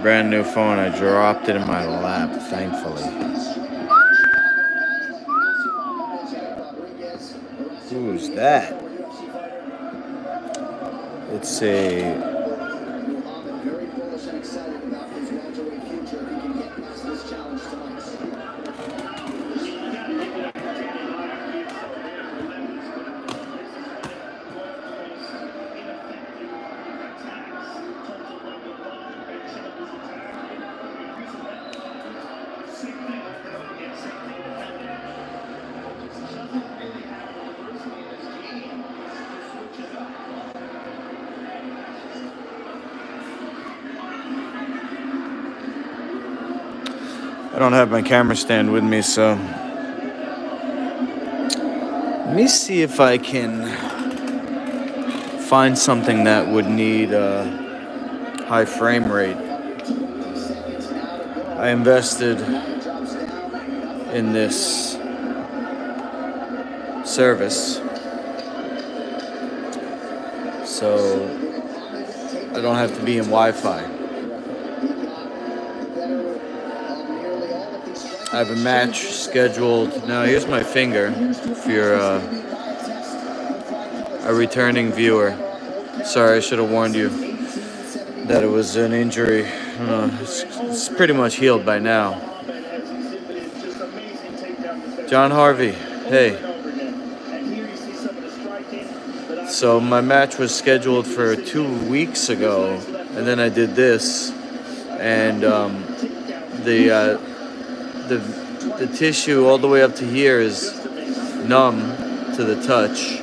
Brand new phone. I dropped it in my lap, thankfully. Who's that? It's a... I don't have my camera stand with me, so let me see if I can find something that would need a high frame rate. I invested in this service, so I don't have to be in Wi-Fi. I have a match scheduled. Now, here's my finger if you're a returning viewer. Sorry, I should have warned you that it was an injury. It's pretty much healed by now. John Harvey, hey. So my match was scheduled for 2 weeks ago, and then I did this, and the tissue all the way up to here is numb to the touch,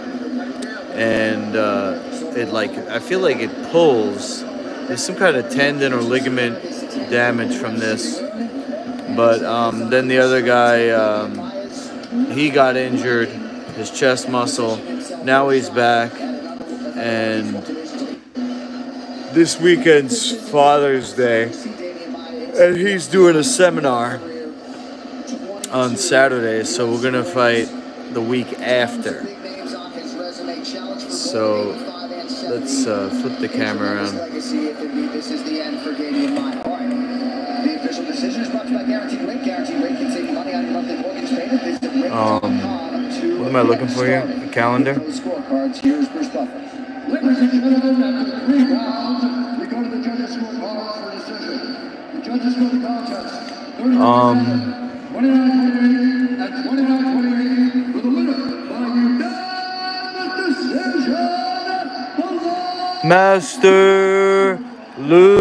and I feel like it pulls. There's some kind of tendon or ligament damage from this, but then the other guy, he got injured, his chest muscle. Now he's back, and this weekend's Father's Day, and he's doing a seminar on Saturday, so we're gonna fight the week after. So let's flip the camera around. What am I looking for here? A calendar? Master Lukey.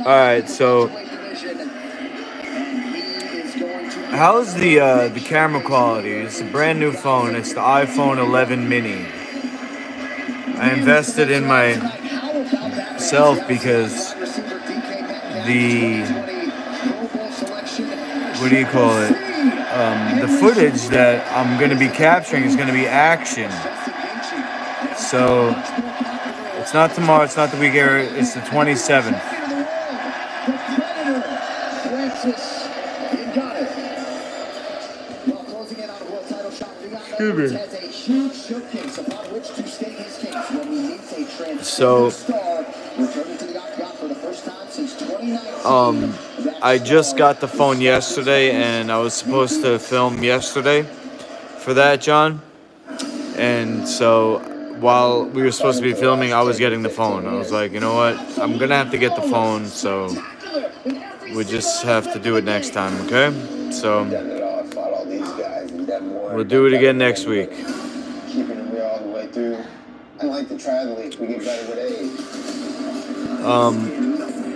All right, so how's the camera quality? It's a brand new phone. It's the iPhone 11 mini. I invested in myself because what do you call it? The footage that I'm going to be capturing is going to be action. So it's not tomorrow, it's not the week, it's the 27th. Excuse me. So, I just got the phone yesterday, and I was supposed to film yesterday for that, John. And so, while we were supposed to be filming, I was getting the phone. I was like, you know what? I'm gonna have to get the phone, so we just have to do it next time, okay? So, we'll do it again next week. Keeping it real all the way through. I like the triathletes. We get better with age.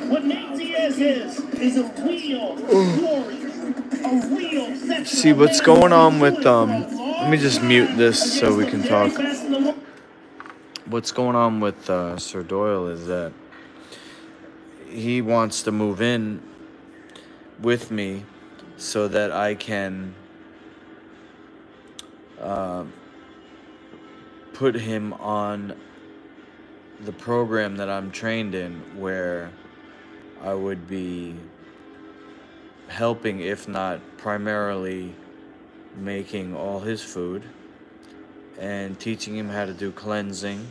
What Nate Diaz is a real warrior, a real sexual. See what's going on with let me just mute this so we can talk. What's going on with Sir Doyle is that he wants to move in with me so that I can put him on the program that I'm trained in, where I would be helping, if not primarily making all his food and teaching him how to do cleansing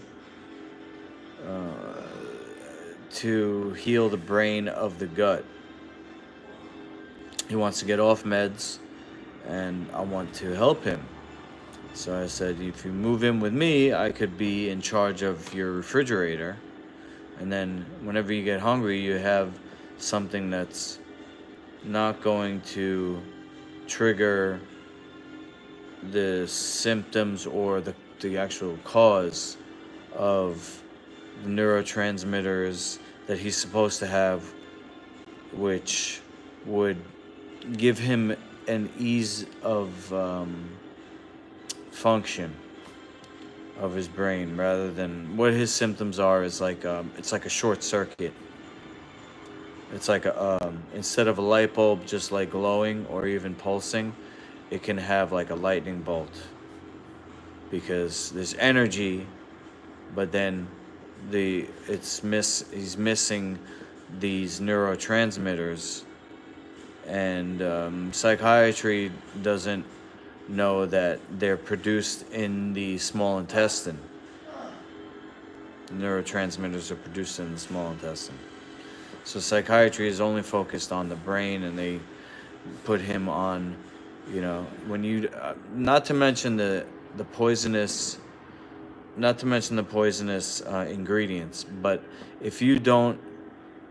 to heal the brain of the gut. He wants to get off meds, and I want to help him. So I said, if you move in with me, I could be in charge of your refrigerator. And then whenever you get hungry, you have something that's not going to trigger the symptoms or the actual cause of the neurotransmitters that he's supposed to have, which would give him an ease of function of his brain, rather than what his symptoms are is like it's like a short circuit. It's like instead of a light bulb just like glowing or even pulsing, it can have like a lightning bolt, because there's energy, but then he's missing these neurotransmitters, and psychiatry doesn't know that they're produced in the small intestine. Neurotransmitters are produced in the small intestine. So psychiatry is only focused on the brain, and they put him on, when you, not to mention the poisonous ingredients, but if you don't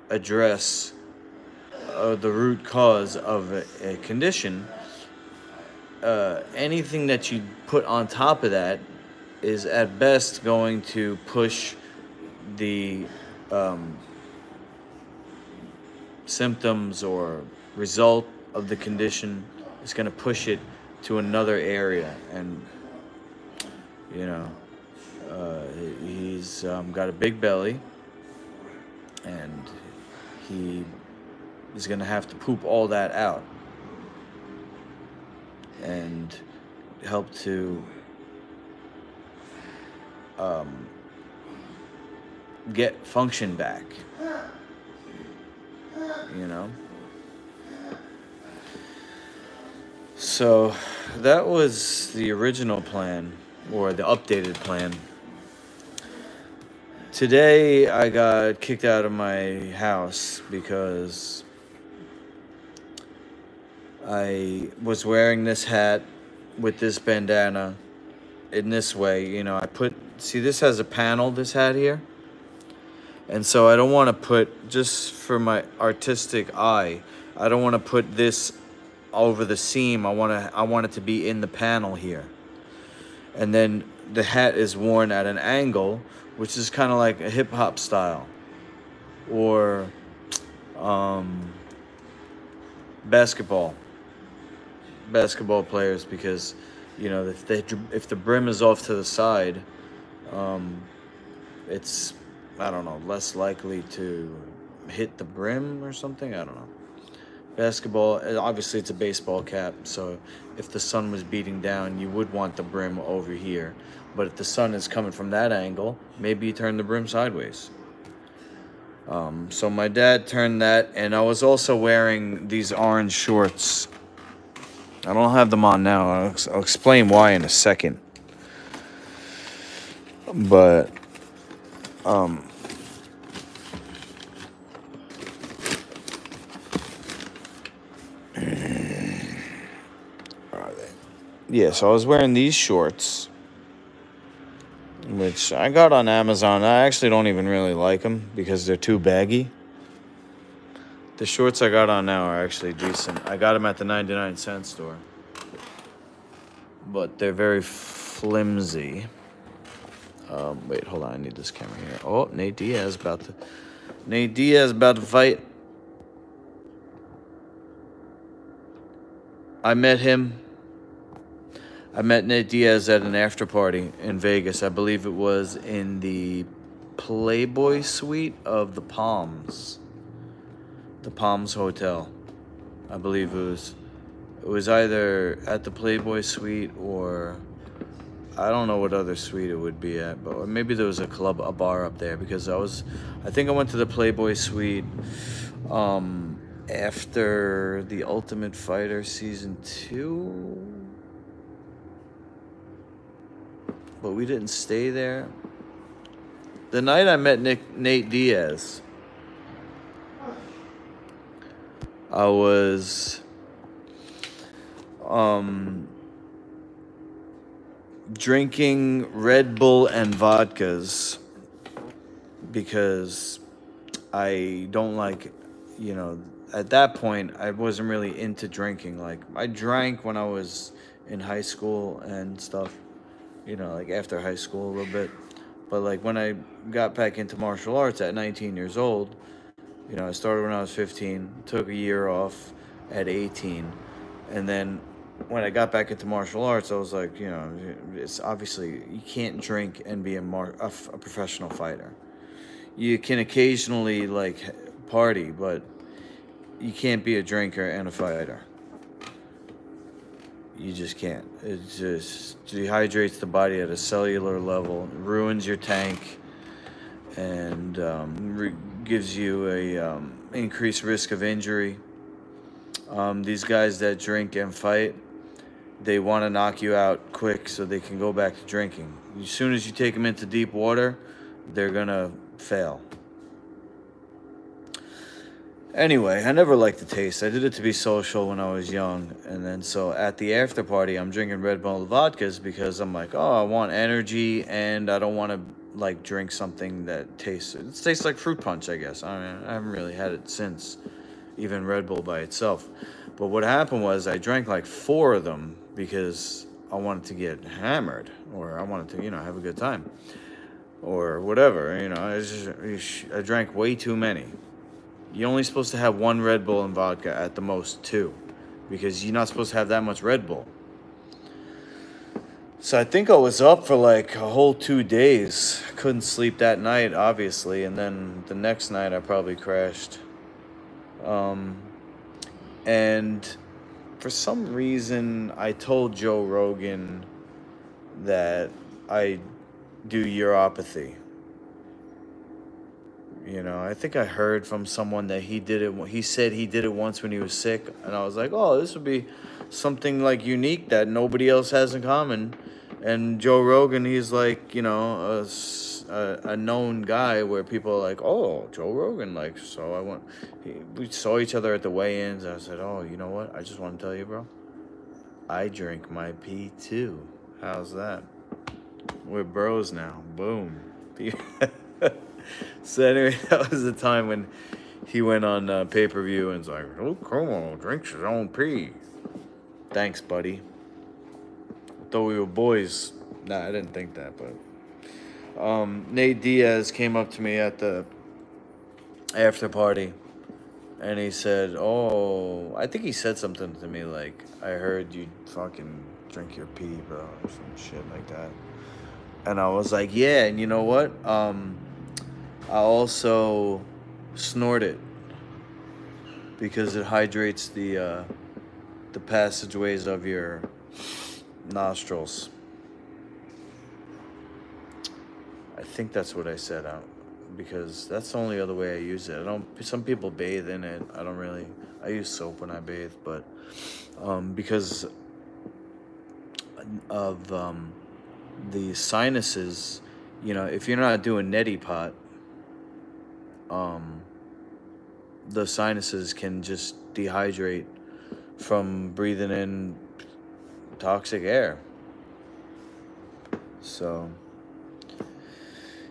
address the root cause of a condition, anything that you put on top of that is at best going to push the symptoms or result of the condition. Is going to push it to another area, and he's got a big belly, and he is going to have to poop all that out and help to get function back, So that was the original plan, or the updated plan. Today I got kicked out of my house because I was wearing this hat with this bandana in this way. See, this has a panel, this hat here. And so I don't want to put, just for my artistic eye, I don't want to put this over the seam. I want it to be in the panel here. And then the hat is worn at an angle, which is kind of like a hip hop style, or basketball players, because if the brim is off to the side, it's, I don't know, less likely to hit the brim or something. I don't know. Basketball, obviously it's a baseball cap, so if the sun was beating down, you would want the brim over here. But if the sun is coming from that angle, maybe you turn the brim sideways. So my dad turned that, and I was also wearing these orange shorts. I don't have them on now. I'll explain why in a second. But yeah, so I was wearing these shorts, which I got on Amazon. I actually don't even really like them because they're too baggy. The shorts I got on now are actually decent. I got them at the 99-cent store, but they're very flimsy. Wait, hold on. I need this camera here. Oh, Nate Diaz about to fight. I met Nate Diaz at an after party in Vegas. I believe it was in the Playboy Suite of the Palms Hotel. I believe it was either at the Playboy Suite, or I don't know what other suite it would be at, but maybe there was a bar up there, because I think I went to the Playboy Suite after The Ultimate Fighter Season 2. but we didn't stay there. The night I met Nate Diaz, I was drinking Red Bull and vodkas because I don't like, at that point, I wasn't really into drinking. Like, I drank when I was in high school and stuff, like after high school a little bit. But, like, when I got back into martial arts at 19 years old, I started when I was 15, took a year off at 18. And then when I got back into martial arts, I was like, it's obviously, you can't drink and be a professional fighter. You can occasionally, like, party, but you can't be a drinker and a fighter. You just can't. It just dehydrates the body at a cellular level, ruins your tank, and gives you a increased risk of injury. These guys that drink and fight, they want to knock you out quick so they can go back to drinking. As soon as you take them into deep water, they're gonna fail. Anyway, I never liked the taste. I did it to be social when I was young. And then so at the after party, I'm drinking Red Bull vodkas because I'm like, oh, I want energy and I don't want to like drink something that tastes like fruit punch, I guess. I mean, I haven't really had it since, even Red Bull by itself. But what happened was I drank like 4 of them because I wanted to get hammered or I wanted to, have a good time or whatever. I drank way too many. You're only supposed to have 1 Red Bull and vodka, at the most 2, because you're not supposed to have that much Red Bull. So I think I was up for like a whole 2 days. I couldn't sleep that night, obviously, and then the next night I probably crashed. And for some reason, I told Joe Rogan that I do uropathy. I think I heard from someone that he did it. He said he did it once when he was sick. And I was like, oh, this would be something like unique that nobody else has in common. And Joe Rogan, he's like, a known guy where people are like, oh, Joe Rogan. Like, so we saw each other at the weigh-ins. And I said, oh, you know what? I just want to tell you, bro. I drink my pee too. How's that? We're bros now. Boom. So anyway, that was the time when he went on pay-per-view and was like, oh, Cummo drinks his own pee. Thanks, buddy. Thought we were boys. Nah, I didn't think that, but Nate Diaz came up to me at the after party and he said, oh, I think he said something to me like, I heard you fucking drink your pee, bro, or some shit like that. And I was like, yeah, and you know what? I also snort it because it hydrates the passageways of your nostrils. I think that's what I said out because that's the only other way I use it. Some people bathe in it. I use soap when I bathe, but because of the sinuses, if you're not doing neti pot, the sinuses can just dehydrate from breathing in toxic air. So,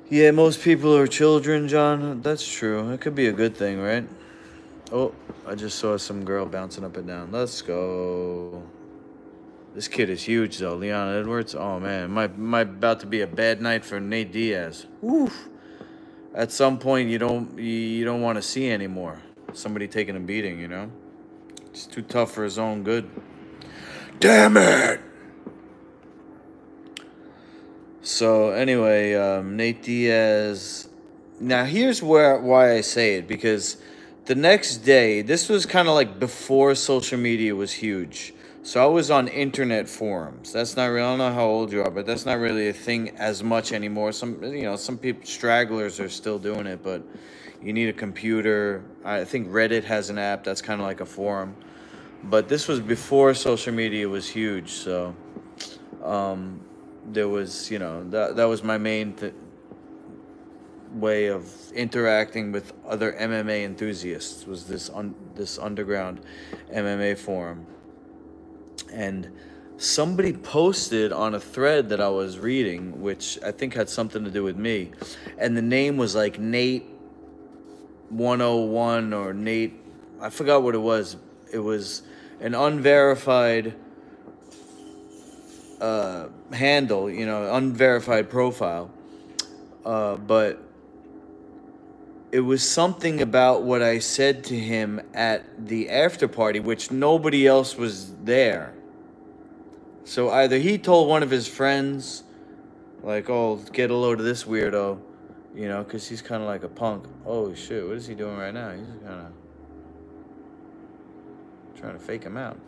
yeah, most people are children, John. That's true. It could be a good thing, right? Oh, I just saw some girl bouncing up and down. Let's go. This kid is huge, though. Leon Edwards. Oh, man. Might about to be a bad night for Nate Diaz. Oof. At some point, you don't want to see anymore. Somebody taking a beating, It's too tough for his own good. Damn it! So, anyway, Nate Diaz. Now, here's why I say it. Because the next day, this was kind of like before social media was huge. So I was on internet forums. That's not real. I don't know how old you are, but that's not really a thing as much anymore. Some people, stragglers are still doing it, but you need a computer. I think Reddit has an app that's kind of like a forum. But this was before social media was huge. So there was, that was my main way of interacting with other MMA enthusiasts, was this underground MMA forum. And somebody posted on a thread that I was reading, which I think had something to do with me, and the name was like Nate 101 or Nate, I forgot what it was. It was an unverified handle, unverified profile, but it was something about what I said to him at the after party, which nobody else was there. So either he told one of his friends, like, oh, get a load of this weirdo, because he's kind of like a punk. Oh, shit, what is he doing right now? He's kind of trying to fake him out.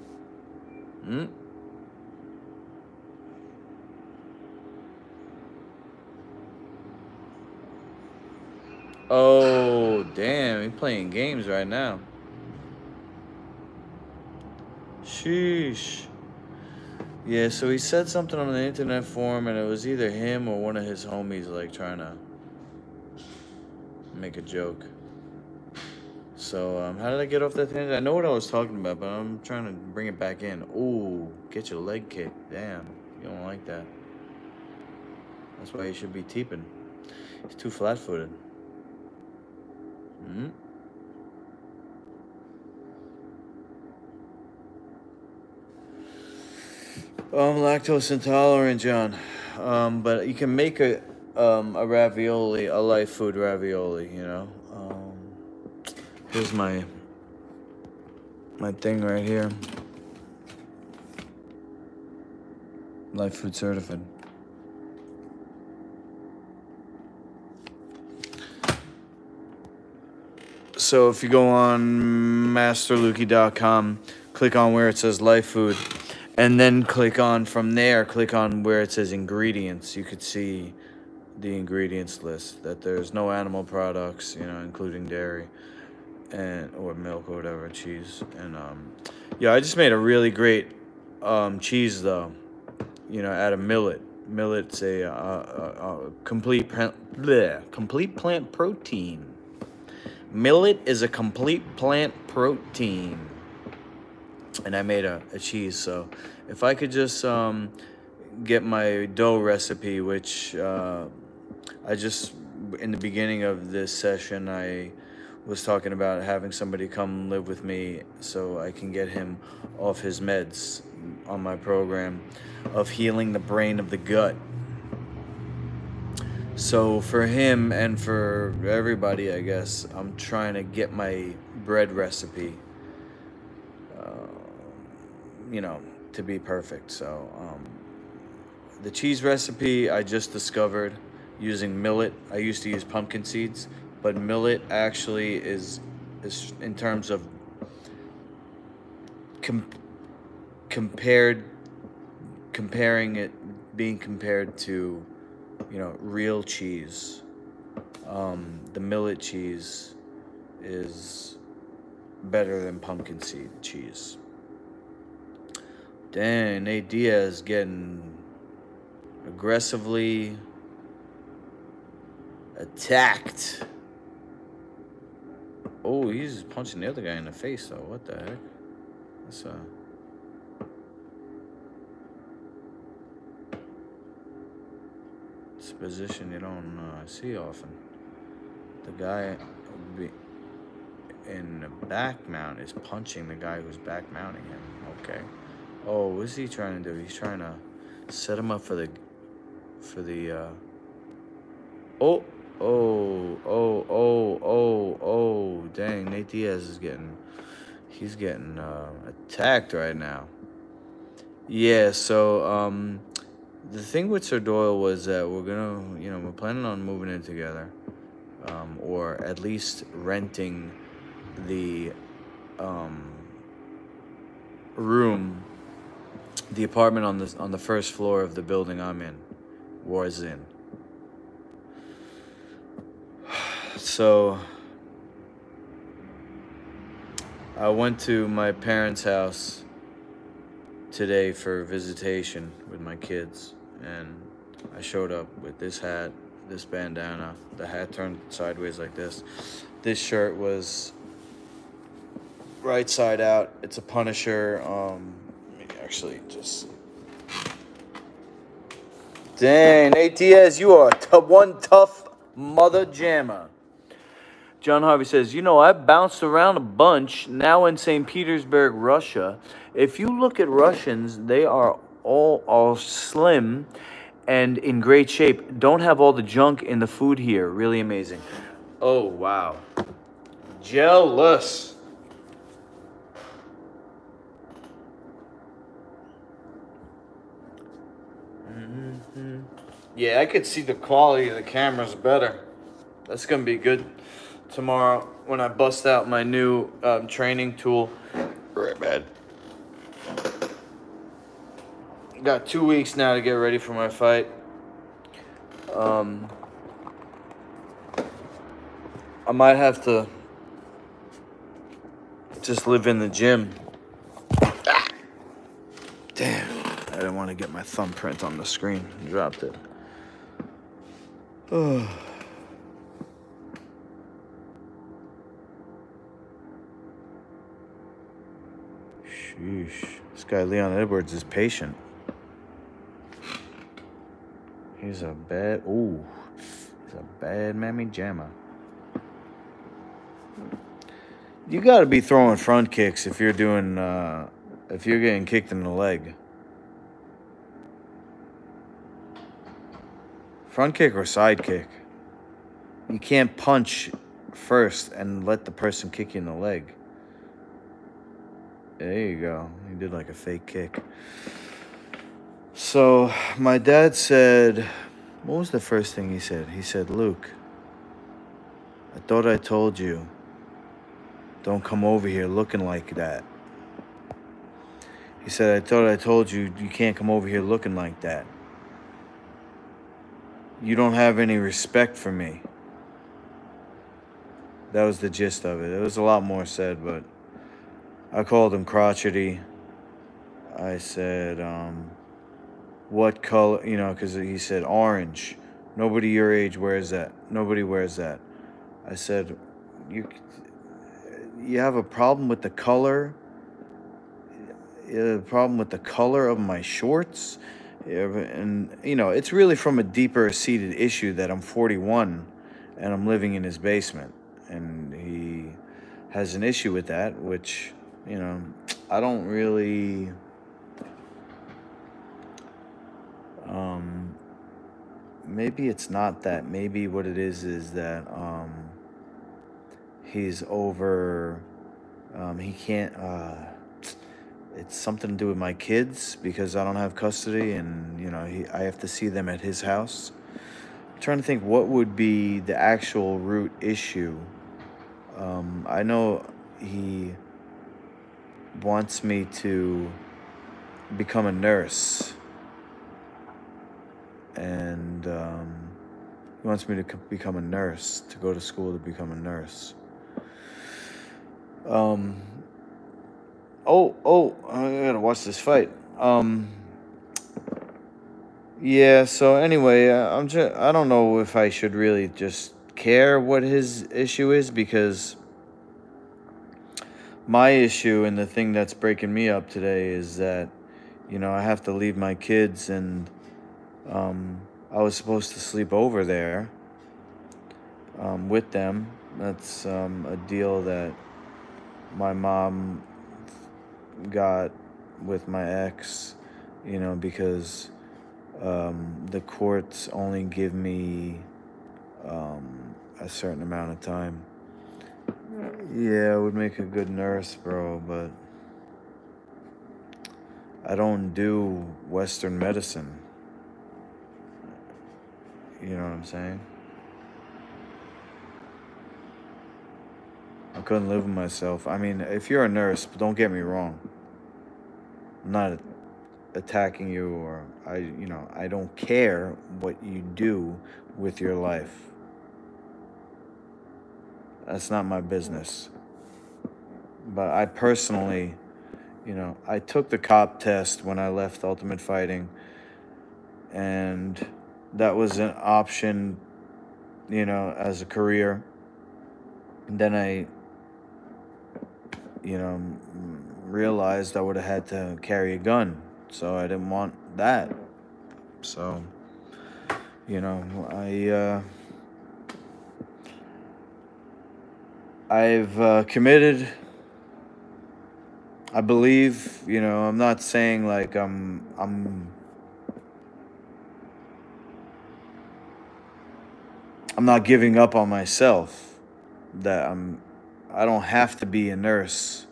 Oh, damn, he's playing games right now. Sheesh. Yeah, so he said something on the internet forum, and it was either him or one of his homies, like, trying to make a joke. So, how did I get off that tangent? I know what I was talking about, but I'm trying to bring it back in. Ooh, get your leg kicked. Damn, you don't like that. That's why you should be teeping. He's too flat-footed. I'm lactose intolerant, John. But you can make a ravioli, a life food ravioli, Here's my thing right here. Life food certified. So if you go on masterlukey.com, click on where it says life food, and then click on where it says ingredients. You could see the ingredients list, that there's no animal products, including dairy or milk or whatever, cheese. And yeah, I just made a really great cheese though, out of millet. Millet's a complete plant protein. Millet is a complete plant protein. And I made a cheese. So if I could just get my dough recipe, which I just, in the beginning of this session, I was talking about having somebody come live with me so I can get him off his meds on my program of healing the brain of the gut. So for him and for everybody, I guess, I'm trying to get my bread recipe, to be perfect. So the cheese recipe I just discovered using millet. I used to use pumpkin seeds, but millet actually is in terms of being compared to real cheese. The millet cheese is better than pumpkin seed cheese. Dang, Nate Diaz getting aggressively attacked. Oh, he's punching the other guy in the face though. What the heck? That's it's a position you don't see often. The guy in the back mount is punching the guy who's back mounting him. Okay. Oh, what's he trying to do? He's trying to set him up for the dang, Nate Diaz is getting attacked right now. Yeah, so the thing with Sir Doyle was that we're planning on moving in together, or at least renting the the apartment on the first floor of the building I'm in, was in. So I went to my parents' house today for visitation with my kids, and I showed up with this hat, this bandana, the hat turned sideways like this. This shirt was right side out. It's a Punisher. Let me actually just. Dang, ATS, you are one tough mother jammer. John Harvey says, you know, I've bounced around a bunch, now in St. Petersburg, Russia. If you look at Russians, they are all slim and in great shape. Don't have all the junk in the food here. Really amazing. Oh, wow. Jealous. Yeah, I could see the quality of the cameras better. That's going to be good tomorrow when I bust out my new training tool. Right, bad. Got 2 weeks now to get ready for my fight. I might have to just live in the gym. Damn, I didn't want to get my thumbprint on the screen. Dropped it. Sheesh. This guy Leon Edwards is patient. He's a bad mammy jammer. You gotta be throwing front kicks if you're doing if you're getting kicked in the leg. Front kick or side kick. You can't punch first and let the person kick you in the leg. There you go. He did like a fake kick. So my dad said, what was the first thing he said? He said, Luke, I thought I told you, don't come over here looking like that. He said, I thought I told you, you can't come over here looking like that. You don't have any respect for me. That was the gist of it. There was a lot more said, but I called him crotchety. I said, what color, you know, because he said orange. Nobody your age wears that. Nobody wears that. I said, you have a problem with the color? You have a problem with the color of my shorts? And, you know, it's really from a deeper seated issue that I'm 41 and I'm living in his basement. And he has an issue with that, which, you know, I don't really... maybe it's not that. Maybe what it is that he's over... he can't... it's something to do with my kids because I don't have custody and, you know, I have to see them at his house. I'm trying to think what would be the actual root issue. I know he wants me to become a nurse. And he wants me to become a nurse, to go to school to become a nurse. I gotta watch this fight. Yeah, so anyway, I don't know if I should really just care what his issue is, because my issue and the thing that's breaking me up today is that, you know, I have to leave my kids, and I was supposed to sleep over there with them. That's a deal that my mom got with my ex, you know, because the courts only give me a certain amount of time. Yeah, I would make a good nurse, bro, but I don't do Western medicine. You know what I'm saying? I couldn't live with myself. I mean, if you're a nurse, don't get me wrong. I'm not attacking you, or I don't care what you do with your life. That's not my business. But I personally, you know, I took the cop test when I left Ultimate Fighting. and that was an option, as a career. And then I, realized I would have had to carry a gun, so I didn't want that. So, I've committed. I believe, I'm not saying like I'm not giving up on myself. That I don't have to be a nurse.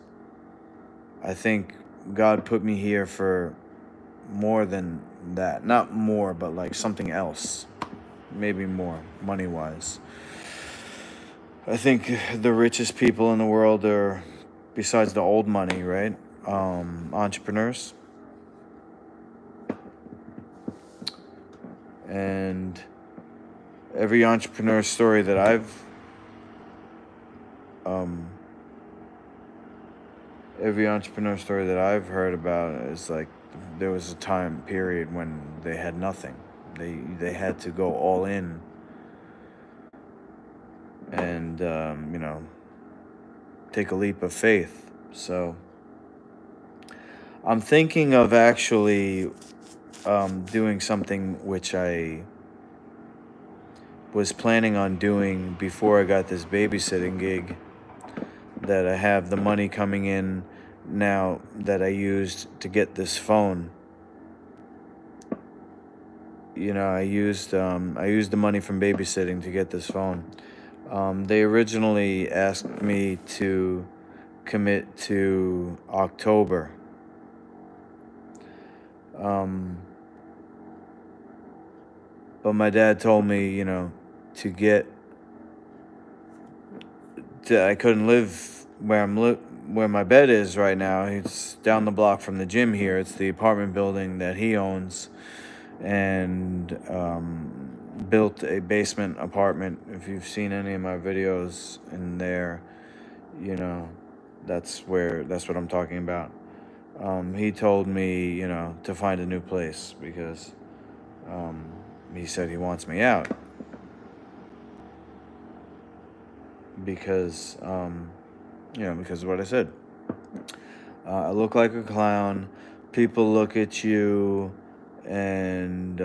I think God put me here for more than that. Not more, but like something else. Maybe more, money wise. I think the richest people in the world are, besides the old money, right? Entrepreneurs. And every entrepreneur story that I've heard about is like there was a time period when they had nothing. They had to go all in, and take a leap of faith. So I'm thinking of actually doing something which I was planning on doing before I got this babysitting gig, that I have the money coming in now that I used to get this phone. I used the money from babysitting to get this phone. They originally asked me to commit to October. But my dad told me, I couldn't live where my bed is right now. It's down the block from the gym here. It's the apartment building that he owns, and built a basement apartment. If you've seen any of my videos in there, that's what I'm talking about. He told me, to find a new place because he said he wants me out because because of what I said. I look like a clown. People look at you, and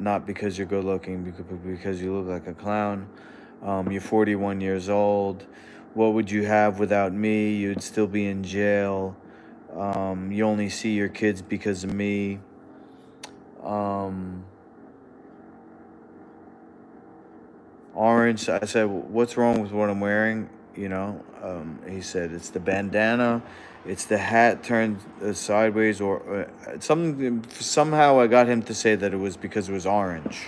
not because you're good looking, because you look like a clown. You're 41 years old. What would you have without me? You'd still be in jail. You only see your kids because of me. Orange. I said, what's wrong with what I'm wearing? He said, it's the bandana, it's the hat turned sideways, or something. Somehow I got him to say that it was because it was orange.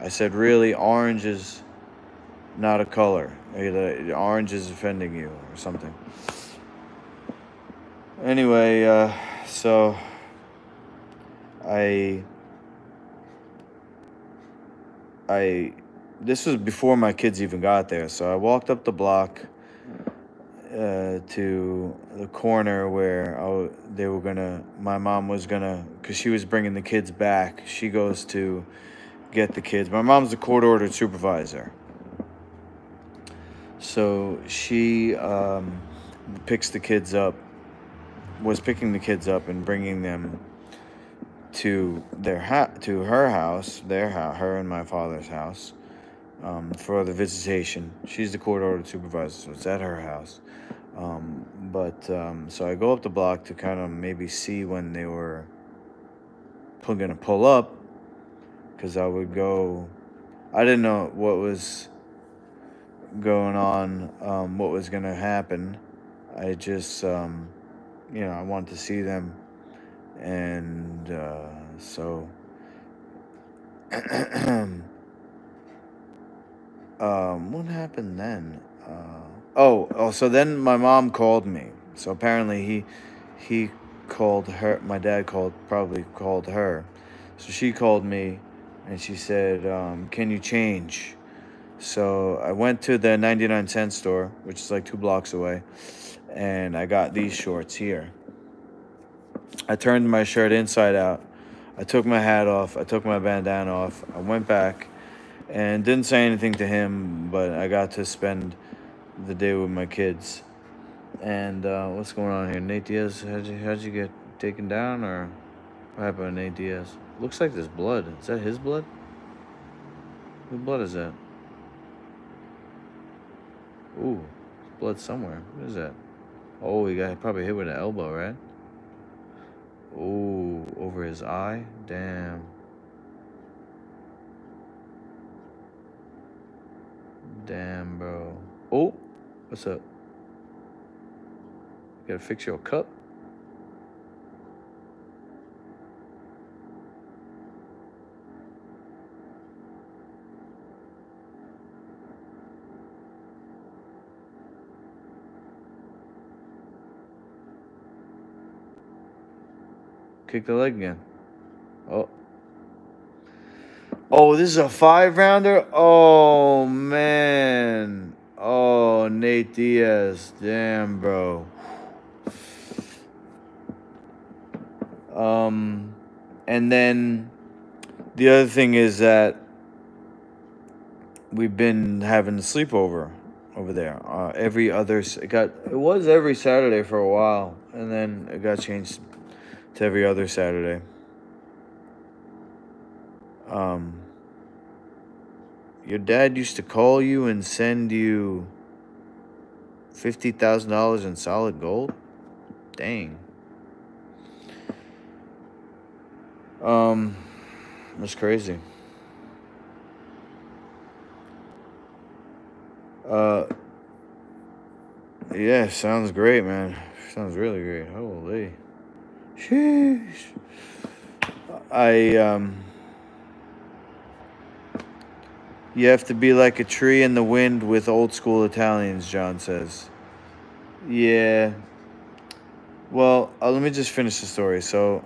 I said, really? Orange is not a color. Orange is offending you or something. Anyway, so I this was before my kids even got there. So I walked up the block to the corner where my mom was gonna, because she was bringing the kids back. She goes to get the kids. My mom's the court-ordered supervisor. So she was picking the kids up and bringing them to her house, her and my father's house, for the visitation. She's the court-ordered supervisor, so it's at her house. So I go up the block to kind of maybe see when they were going to pull up, because I didn't know what was going on, what was going to happen. I just, I wanted to see them. And so what happened then? So then my mom called me. So apparently he called her. My dad probably called her. So she called me, and she said, can you change? So I went to the 99-cent store, which is like 2 blocks away, and I got these shorts here. I turned my shirt inside out. I took my hat off. I took my bandana off. I went back and didn't say anything to him, but I got to spend the day with my kids. And what's going on here? Nate Diaz, how'd you get taken down, or what happened to Nate Diaz? Looks like there's blood. Is that his blood? Whose blood is that? Ooh, there's blood somewhere. What is that? Oh, he got probably hit with an elbow, right? Ooh, over his eye? Damn. Damn, bro. Oh, what's up? Gotta fix your cup? Kick the leg again. Oh. Oh, this is a 5-rounder? Oh, man. Oh, Nate Diaz. Damn, bro. And then the other thing is that we've been having a sleepover over there. It was every Saturday for a while, and then it got changed to every other Saturday. Your dad used to call you and send you $50,000 in solid gold? Dang. That's crazy. Yeah, sounds great, man. Sounds really great. Holy. Sheesh. You have to be like a tree in the wind with old school Italians, John says. Yeah. Well, let me just finish the story. So,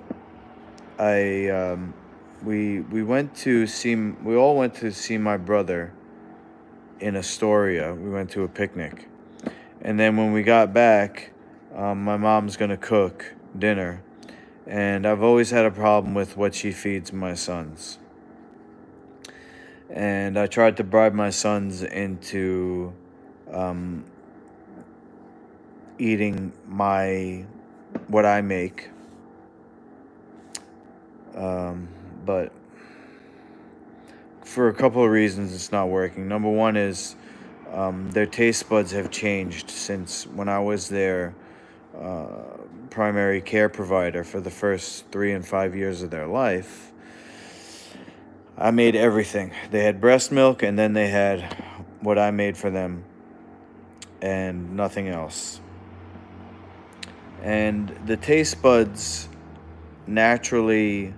we all went to see my brother in Astoria. We went to a picnic, and then when we got back, my mom's gonna cook dinner, and I've always had a problem with what she feeds my sons. And I tried to bribe my sons into eating what I make. But for a couple of reasons, it's not working. Number one is their taste buds have changed since when I was their primary care provider for the first 3 and 5 years of their life. I made everything. They had breast milk, and then they had what I made for them, and nothing else. And the taste buds naturally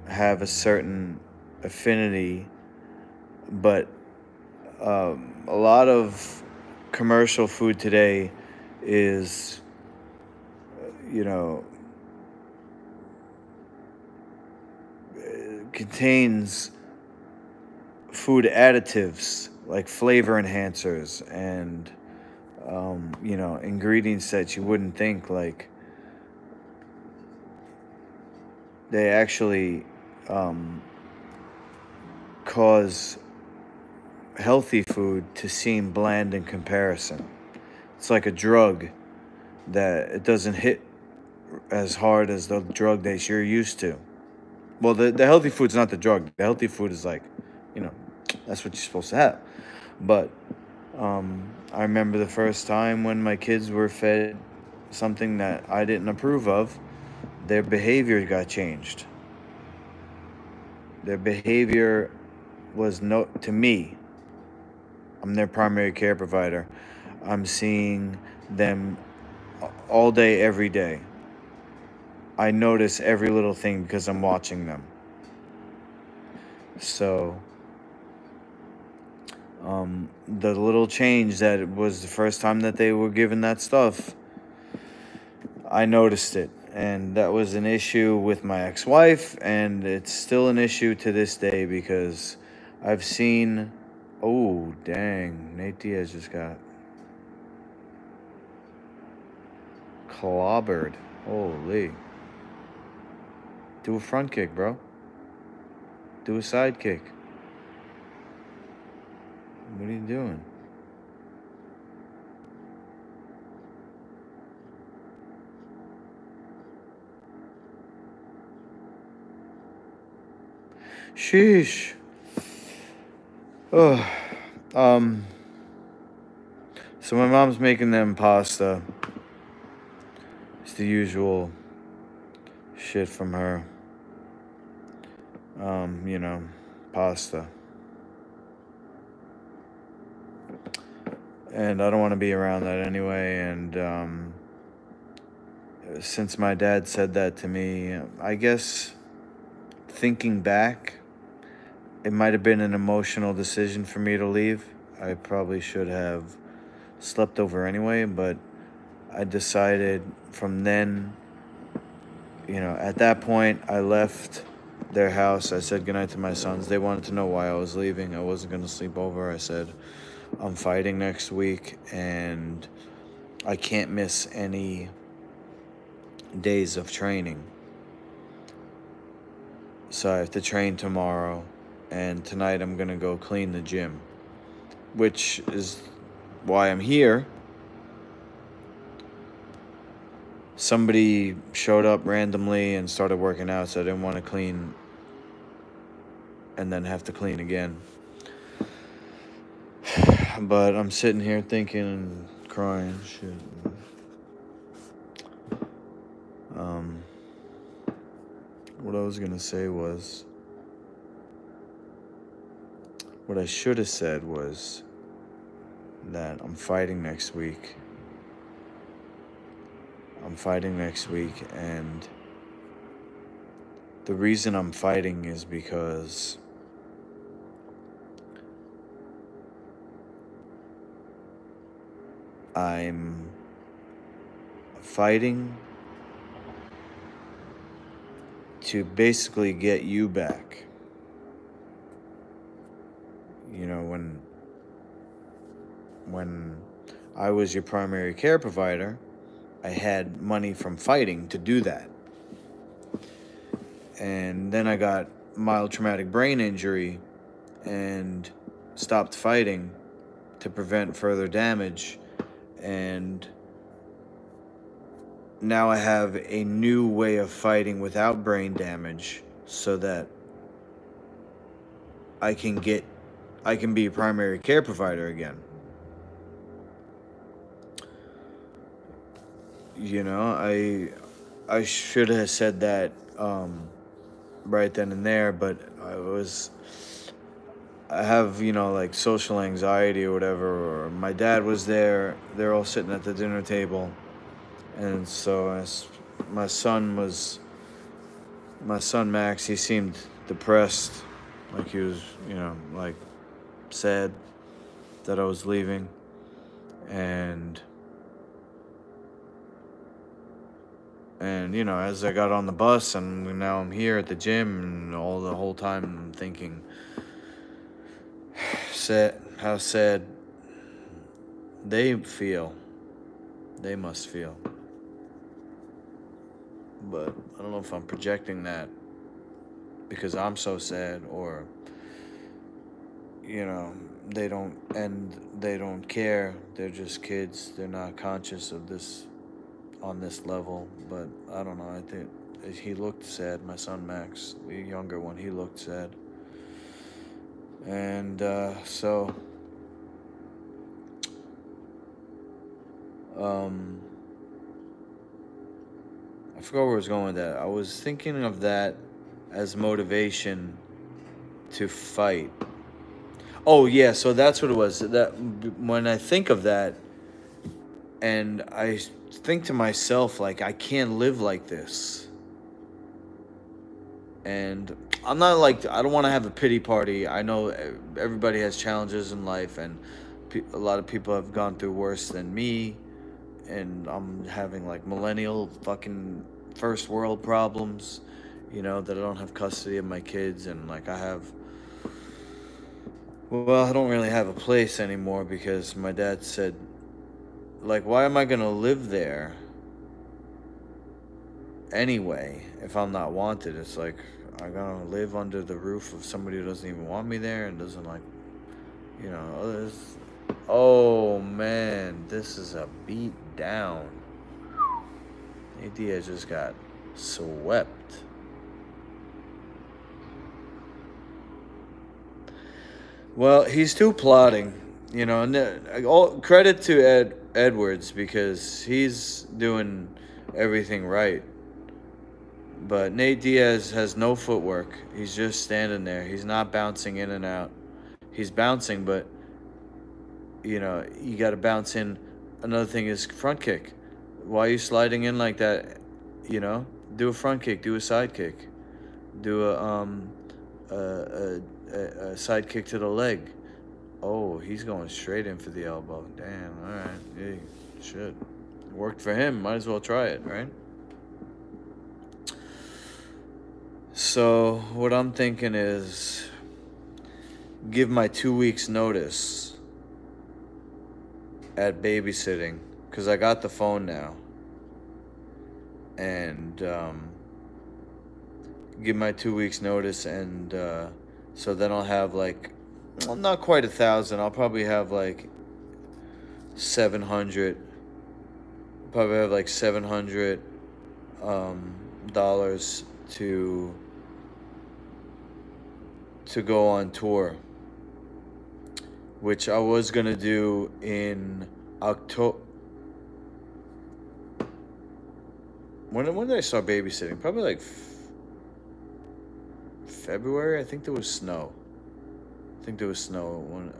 have a certain affinity, but a lot of commercial food today is, contains food additives like flavor enhancers and ingredients that you wouldn't think, like they actually cause healthy food to seem bland in comparison. It's like a drug that it doesn't hit as hard as the drug that you're used to. Well, the healthy food's not the drug. The healthy food is like, that's what you're supposed to have. But I remember the first time when my kids were fed something that I didn't approve of, their behavior got changed. Their behavior was to me, I'm their primary care provider. I'm seeing them all day, every day. I notice every little thing because I'm watching them. So, the little change that it was the first time that they were given that stuff, I noticed it. And that was an issue with my ex-wife, and it's still an issue to this day because I've seen... Oh, dang. Nate Diaz just got clobbered. Holy. Do a front kick, bro. Do a sidekick. What are you doing? Sheesh. Oh, so my mom's making them pasta. It's the usual shit from her. You know, pasta. And I don't want to be around that anyway. And since my dad said that to me, I guess thinking back, it might have been an emotional decision for me to leave. I probably should have slept over anyway, but I decided from then, you know, at that point, I left their house. I said goodnight to my sons. They wanted to know why I was leaving. I wasn't going to sleep over. I said, I'm fighting next week, and I can't miss any days of training. So I have to train tomorrow, and tonight I'm going to go clean the gym, which is why I'm here. Somebody showed up randomly and started working out, so I didn't want to clean and then have to clean again. But I'm sitting here thinking and crying shit. What I was gonna say was, what I should have said was that I'm fighting next week. I'm fighting next week, and the reason I'm fighting is because I'm fighting to basically get you back. You know, when I was your primary care provider, I had money from fighting to do that. And then I got mild traumatic brain injury and stopped fighting to prevent further damage. And now I have a new way of fighting without brain damage so that I can be a primary care provider again. You know, I should have said that right then and there, but I have, you know, like social anxiety or whatever, or my dad was there, they're all sitting at the dinner table. And so as my son Max, he seemed depressed, like he was, you know, like sad that I was leaving. And you know, as I got on the bus and now I'm here at the gym, and the whole time I'm thinking how sad they must feel. But I don't know if I'm projecting that because I'm so sad, or, you know, they don't care. They're just kids. They're not conscious of this on this level. But I don't know. I think he looked sad. My son Max, the younger one, he looked sad. And so I forgot where I was going with that. I was thinking of that as motivation to fight. Oh yeah, so that's what it was. That when I think of that, and I think to myself, like, I can't live like this. And I'm not like, I don't want to have a pity party. I know everybody has challenges in life, and a lot of people have gone through worse than me. And I'm having like millennial fucking first world problems, you know, that I don't have custody of my kids, and like I don't really have a place anymore because my dad said, like, why am I gonna live there anyway if I'm not wanted? It's like, I gotta live under the roof of somebody who doesn't even want me there and doesn't like, you know, others. Oh man, this is a beat down. Nate Diaz just got swept. Well, he's still plotting, you know, and all credit to Edwards because he's doing everything right. But Nate Diaz has no footwork. He's just standing there. He's not bouncing in and out. He's bouncing, but you know, you got to bounce in. Another thing is front kick. Why are you sliding in like that? You know, do a front kick, do a side kick, do a side kick to the leg. Oh, he's going straight in for the elbow. Damn. All right. Yeah, shit. Worked for him. Might as well try it, right? So what I'm thinking is give my 2 weeks notice at babysitting because I got the phone now, and give my 2 weeks notice, and so then I'll have like, well, not quite 1,000. I'll probably have like 700. Probably have like $700 dollars to go on tour, which I was gonna do in October. When did I start babysitting? Probably like February. I think there was snow. A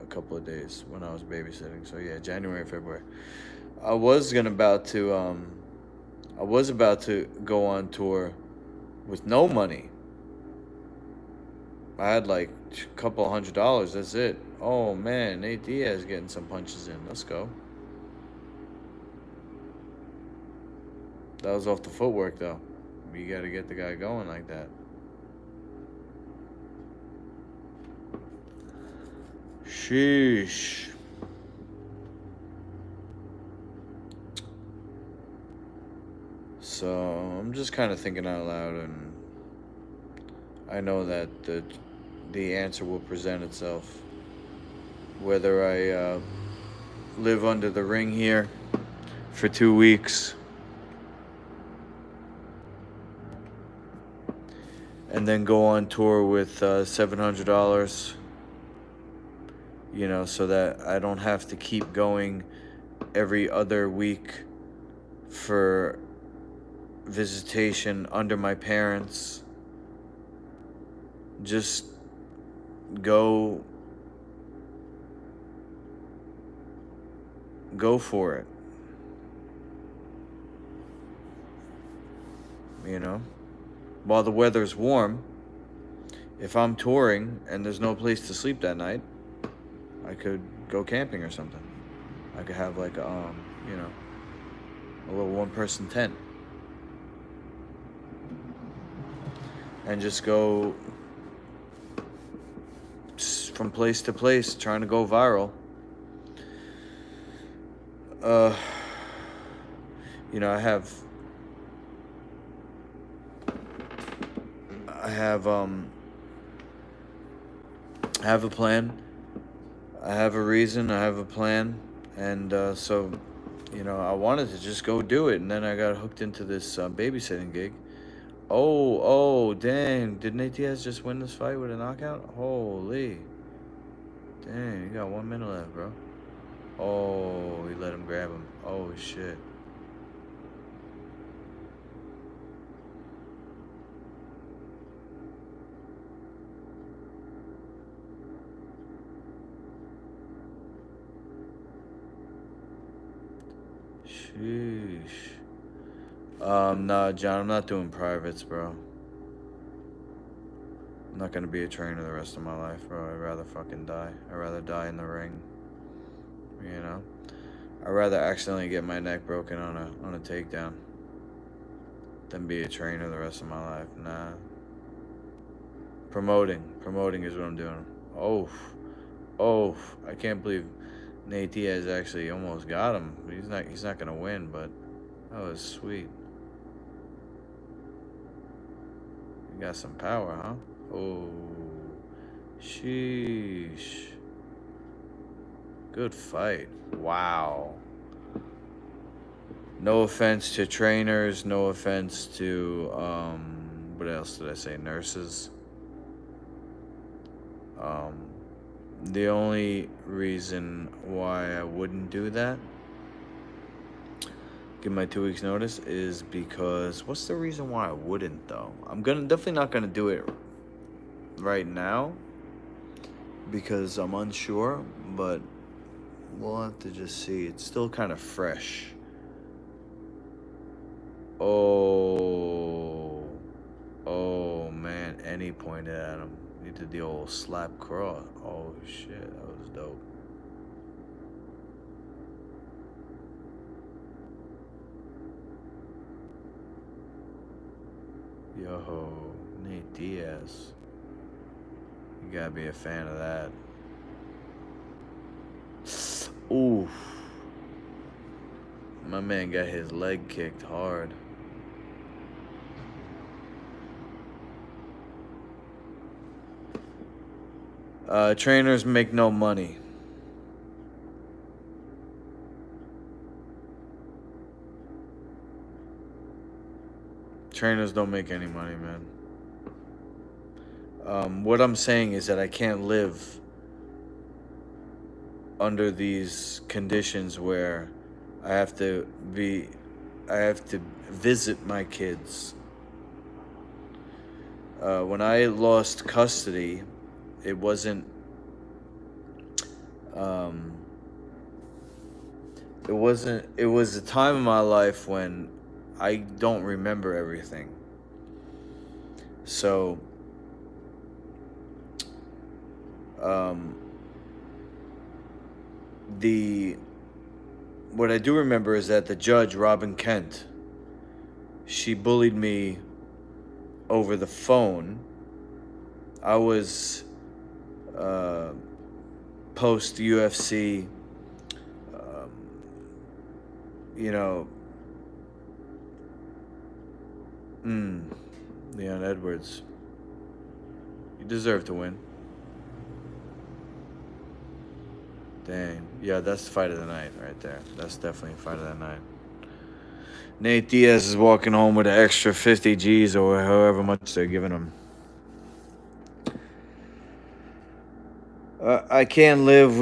couple of days when I was babysitting. So yeah, January, February. I was about to go on tour with no money. I had like a couple $100. That's it. Oh man, Nate Diaz getting some punches in. Let's go. That was off the footwork though. You got to get the guy going like that. Sheesh. So I'm just kind of thinking out loud, and I know that the answer will present itself. Whether I live under the ring here for 2 weeks and then go on tour with $700, you know, so that I don't have to keep going every other week for visitation under my parents. Just go for it, you know, while the weather's warm. If I'm touring and there's no place to sleep that night, I could go camping or something. I could have like you know, a little one-person tent and just go from place to place trying to go viral. You know, I have a plan. I have a reason. I have a plan, and so, you know, I wanted to just go do it, and then I got hooked into this babysitting gig. Oh, dang! Did Nate Diaz just win this fight with a knockout? Holy! Dang, you got 1 minute left, bro. Oh, he let him grab him. Oh shit. Sheesh. Nah, John, I'm not doing privates, bro. I'm not gonna be a trainer the rest of my life, bro. I'd rather fucking die. I'd rather die in the ring. You know? I'd rather accidentally get my neck broken on a takedown than be a trainer the rest of my life. Nah. Promoting is what I'm doing. Oh, I can't believe Nate Diaz actually almost got him. He's not gonna win, but that was sweet. You got some power, huh? Oh, sheesh. Good fight. Wow. No offense to trainers, no offense to, what else did I say? Nurses. The only reason why I wouldn't do that, give my 2 weeks notice, is because, what's the reason why I wouldn't though? I'm definitely not gonna do it right now because I'm unsure, but we'll have to just see. It's still kind of fresh. Oh man, and he pointed at him. He did the old slap cross. Oh shit, that was dope. Yo, Nate Diaz. You gotta be a fan of that. Oof. My man got his leg kicked hard. Trainers make no money. Trainers don't make any money, man. What I'm saying is that I can't live under these conditions where I have to visit my kids. When I lost custody, it wasn't, it was a time in my life when I don't remember everything. So, what I do remember is that the judge, Robin Kent, she bullied me over the phone. I was post UFC, you know, Leon Edwards. You deserve to win. Dang. Yeah, that's the fight of the night right there. That's definitely a fight of the night. Nate Diaz is walking home with an extra 50 G's or however much they're giving him. I can't live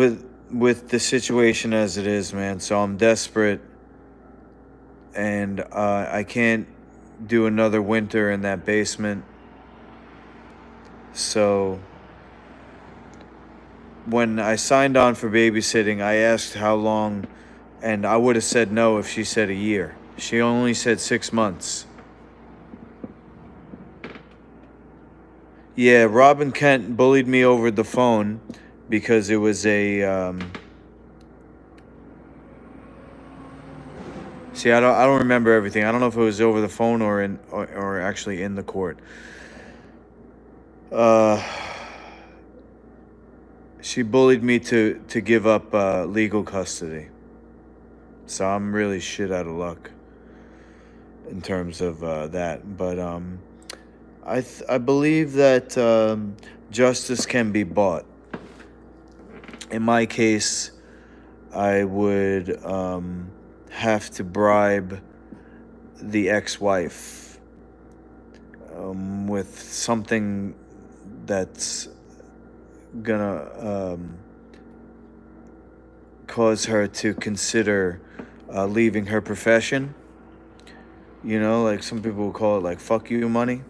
with the situation as it is, man. So I'm desperate, and I can't do another winter in that basement. So when I signed on for babysitting, I asked how long, and I would have said no if she said a year. She only said 6 months. Yeah, Robin Kent bullied me over the phone because it was a see, I don't remember everything. I don't know if it was over the phone or actually in the court. She bullied me to give up legal custody. So I'm really shit out of luck in terms of that. But I believe that justice can be bought. In my case, I would have to bribe the ex-wife with something that's gonna cause her to consider leaving her profession. You know, like some people would call it like fuck you money.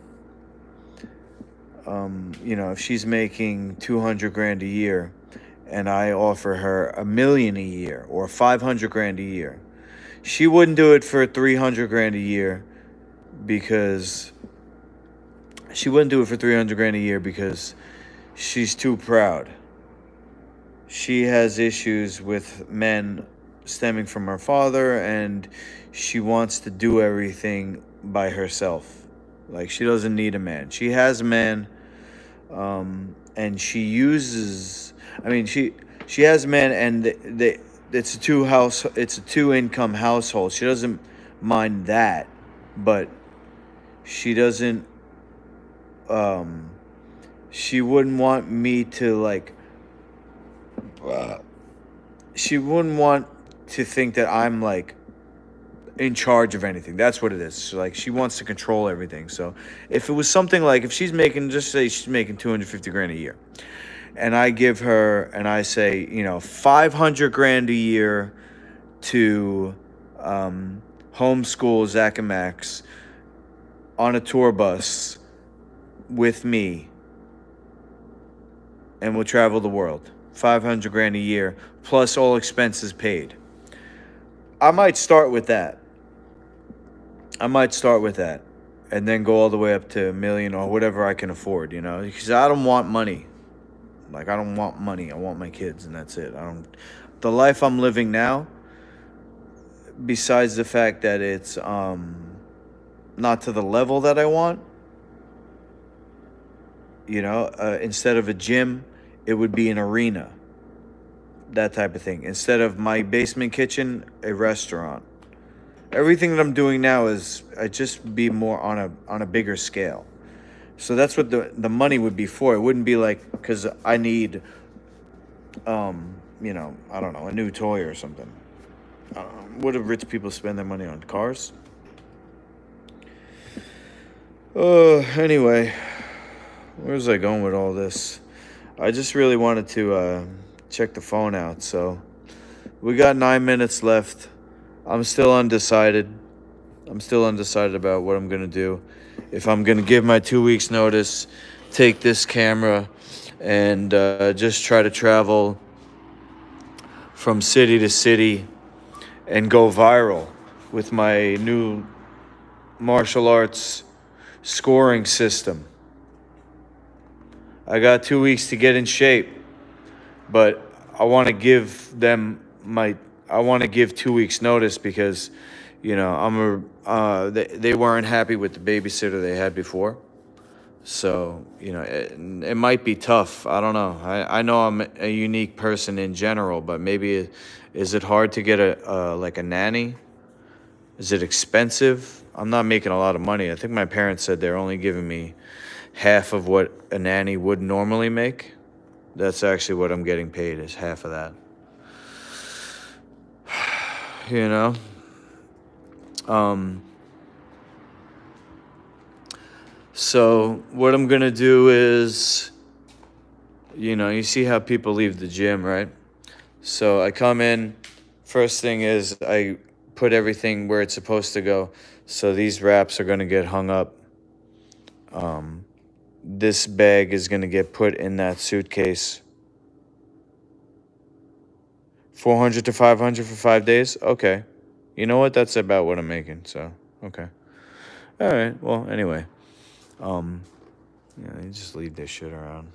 You know, if she's making 200 grand a year and I offer her $1 million a year or 500 grand a year, she wouldn't do it for 300 grand a year because she's too proud. She has issues with men stemming from her father, and she wants to do everything by herself. Like, she doesn't need a man. She has a man, and she uses. I mean, she has a man, and it's a two-income household. She doesn't mind that, but she doesn't she wouldn't want me to like. She wouldn't want to think that I'm like in charge of anything. That's what it is. So, like she wants to control everything. So if it was something like if she's making, just say she's making 250 grand a year, and I give her and I say 500 grand a year to homeschool Zach and Max on a tour bus with me, and we'll travel the world. 500 grand a year plus all expenses paid. I might start with that. And then go all the way up to a million or whatever I can afford, because I don't want money. Like, I don't want money. I want my kids, and that's it. The life I'm living now, besides the fact that it's not to the level that I want, instead of a gym, it would be an arena. That type of thing. Instead of my basement kitchen, a restaurant. Everything that I'm doing now is I just be more on a bigger scale. So that's what the money would be for. It wouldn't be like because I need, I don't know, a new toy or something. What do rich people spend their money on? Cars? Anyway, where was I going with all this? I just really wanted to check the phone out. So we got 9 minutes left. I'm still undecided about what I'm going to do. If I'm going to give my 2 weeks notice, take this camera, and just try to travel from city to city and go viral with my new martial arts scoring system. I got 2 weeks to get in shape, but I want to give 2 weeks notice because, they weren't happy with the babysitter they had before. So, it might be tough. I don't know. I know I'm a unique person in general, but maybe is it hard to get a nanny? Is it expensive? I'm not making a lot of money. I think my parents said they're only giving me half of what a nanny would normally make. That's actually what I'm getting paid, is half of that. So what I'm gonna do is, you see how people leave the gym, right? So I come in, first thing is I put everything where it's supposed to go. So these wraps are gonna get hung up. This bag is gonna get put in that suitcase. 400 to 500 for 5 days? Okay. You know what? That's about what I'm making, so, okay. All right, well, anyway. You just leave this shit around.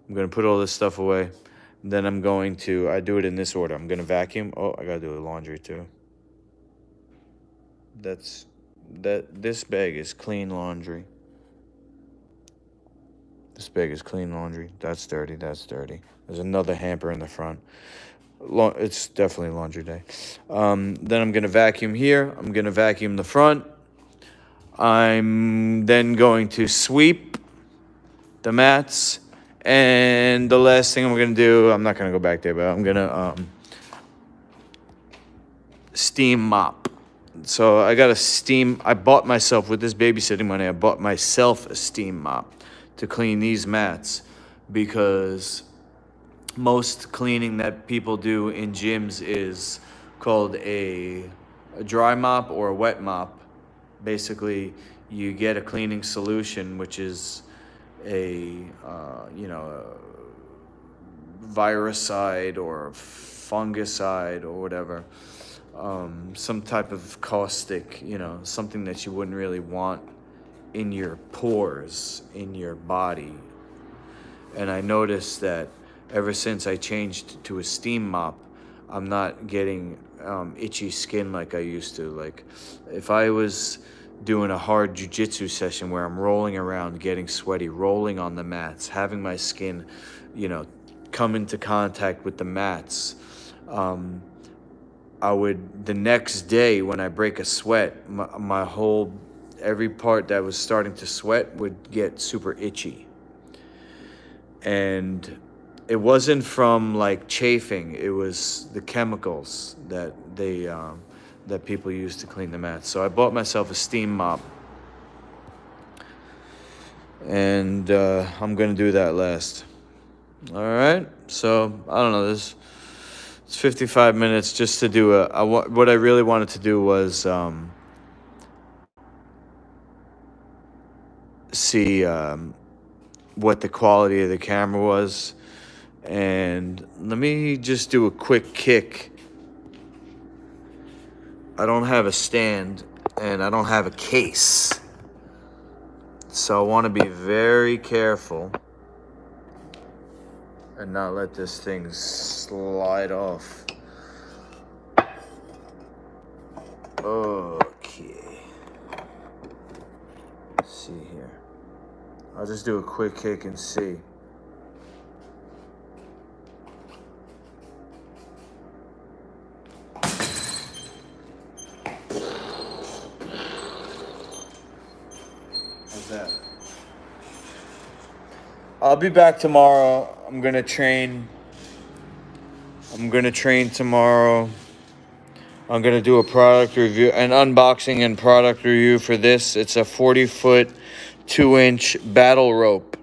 I'm going to put all this stuff away. Then I'm going to, I do it in this order. I'm going to vacuum. Oh, I got to do the laundry, too. This bag is clean laundry. This bag is clean laundry. That's dirty. There's another hamper in the front. It's definitely laundry day. Then I'm going to vacuum here. I'm going to vacuum the front. I'm then going to sweep the mats. And the last thing I'm going to do, I'm not going to go back there, but I'm going to steam mop. So I bought myself, with this babysitting money, I bought myself a steam mop to clean these mats, because most cleaning that people do in gyms is called a dry mop or a wet mop. Basically, you get a cleaning solution, which is a viricide or fungicide or whatever, some type of caustic, something that you wouldn't really want in your pores, in your body. And I noticed that ever since I changed to a steam mop, I'm not getting itchy skin like I used to. Like, if I was doing a hard jiu-jitsu session where I'm rolling around, getting sweaty, rolling on the mats, having my skin, come into contact with the mats, the next day when I break a sweat, my whole every part that was starting to sweat would get super itchy. And it wasn't from like chafing, it was the chemicals that that people use to clean the mats. So I bought myself a steam mop, and I'm gonna do that last. All right, so I don't know, it's 55 minutes just to do what I really wanted to do was see what the quality of the camera was. And let me just do a quick kick. I don't have a stand and I don't have a case, so I want to be very careful and not let this thing slide off. Okay. Let's see here. I'll just do a quick kick and see. How's that? I'll be back tomorrow. I'm gonna train tomorrow. I'm gonna do a product review, an unboxing and product review for this. It's a 40-foot, 2-inch battle rope.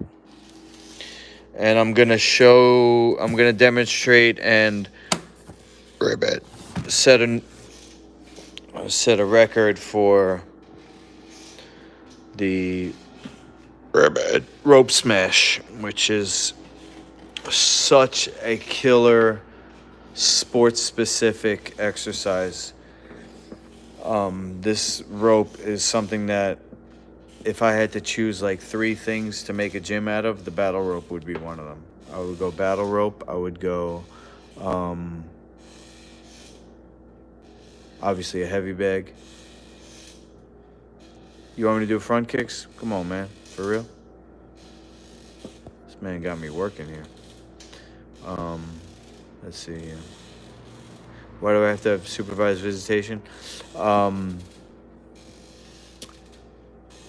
And I'm gonna demonstrate and set a record for the rope smash, which is such a killer sports specific exercise. This rope is something that if I had to choose like 3 things to make a gym out of, the battle rope would be one of them. I would go battle rope. I would go obviously a heavy bag. You want me to do front kicks? Come on, man. For real? This man got me working here. Let's see here. Why do I have to have supervised visitation?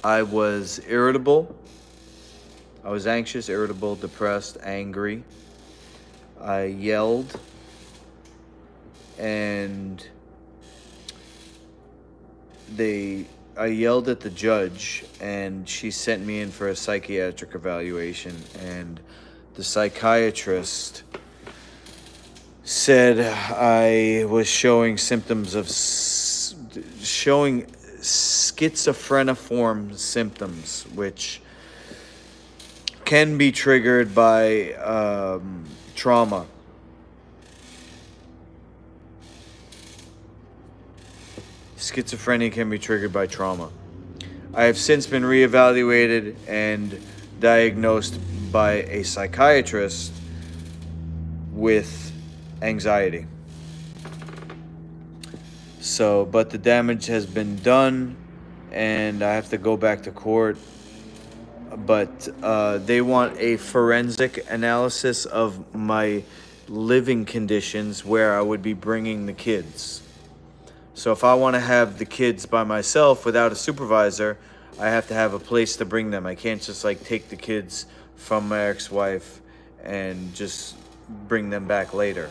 I was irritable. I was anxious, irritable, depressed, angry. I yelled. And I yelled at the judge, and she sent me in for a psychiatric evaluation, and the psychiatrist said I was showing symptoms of schizophreniform symptoms, which can be triggered by trauma. Schizophrenia can be triggered by trauma. I have since been reevaluated and diagnosed by a psychiatrist with anxiety. So, but the damage has been done and I have to go back to court. But they want a forensic analysis of my living conditions where I would be bringing the kids. So if I want to have the kids by myself without a supervisor, I have to have a place to bring them. I can't just like take the kids from my ex-wife and just bring them back later.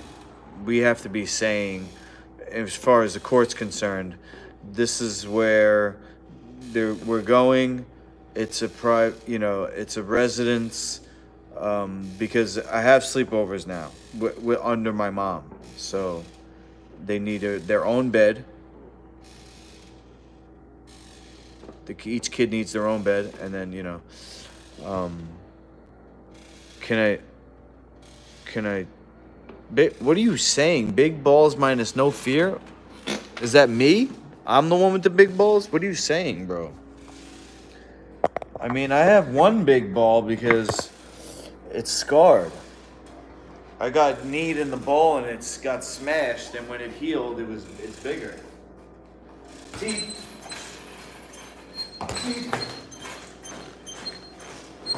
We have to be saying, as far as the court's concerned, this is where we're going. It's a it's a residence, because I have sleepovers now under my mom. So they need their own bed. Each kid needs their own bed, and then can I? What are you saying? Big balls minus no fear? Is that me? I'm the one with the big balls? What are you saying, bro? I mean, I have one big ball because it's scarred. I got kneed in the ball and it's got smashed, and when it healed, it's bigger. Teeth. Teeth.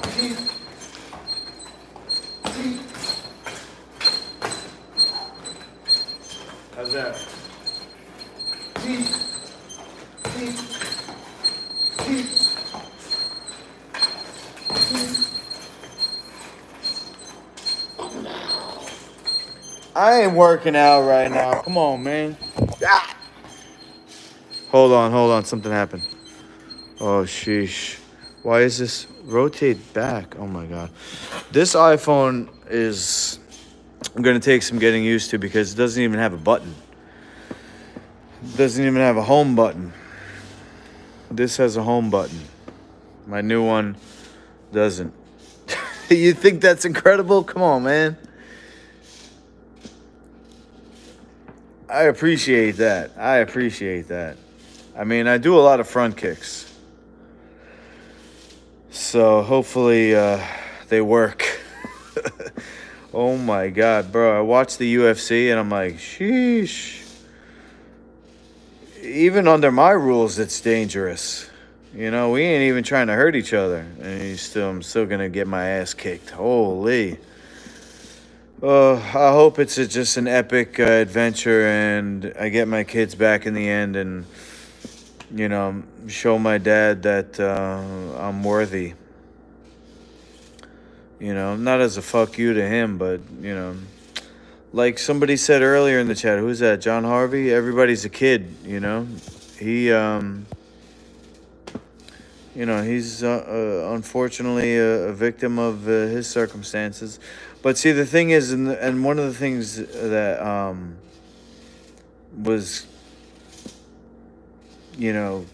Teeth. Teeth. How's that? Teeth. Teeth. Teeth. I ain't working out right now. Come on, man. Ah! Hold on. Something happened. Oh, sheesh. Why is this rotate back? Oh my god. This iPhone is, I'm gonna take some getting used to because it doesn't even have a button. It doesn't even have a home button. This has a home button. My new one doesn't. You think that's incredible? Come on, man. I appreciate that. I mean, I do a lot of front kicks. So hopefully they work. Oh my god, bro. I watched the UFC and I'm like, sheesh. Even under my rules, it's dangerous. You know, we ain't even trying to hurt each other. And I'm still going to get my ass kicked. Holy. I hope it's just an epic adventure and I get my kids back in the end and, you know, show my dad that I'm worthy. You know, not as a fuck you to him, but, you know, like somebody said earlier in the chat, who's that? John Harvey? Everybody's a kid, you know? He, you know, he's unfortunately a victim of his circumstances. But see, the thing is, and one of the things that was, you know,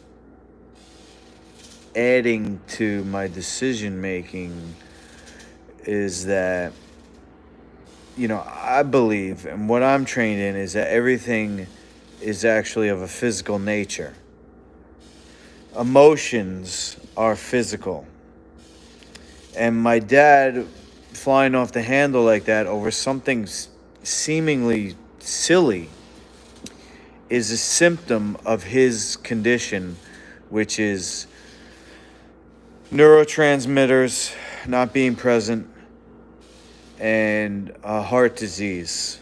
adding to my decision making is that, you know, I believe, and what I'm trained in is that everything is actually of a physical nature. Emotions are physical. And my dad flying off the handle like that over something seemingly silly is a symptom of his condition, which is neurotransmitters not being present and heart disease.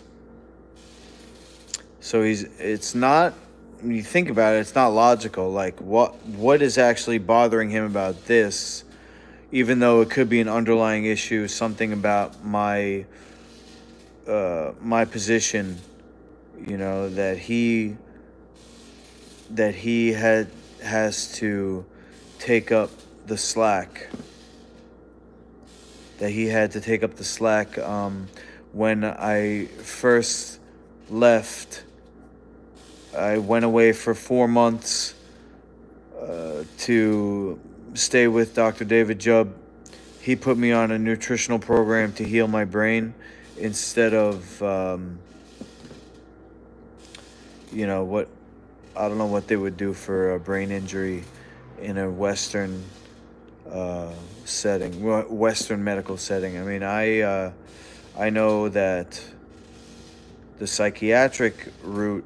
So it's not, when you think about it, it's not logical. Like what is actually bothering him about this, even though it could be an underlying issue, something about my position, you know, that he has to take up the slack. That he had to take up the slack when I first left. I went away for 4 months to stay with Dr. David Jubb. He put me on a nutritional program to heal my brain instead of, you know, what, I don't know what they would do for a brain injury in a Western setting, Western medical setting. I mean, I know that the psychiatric route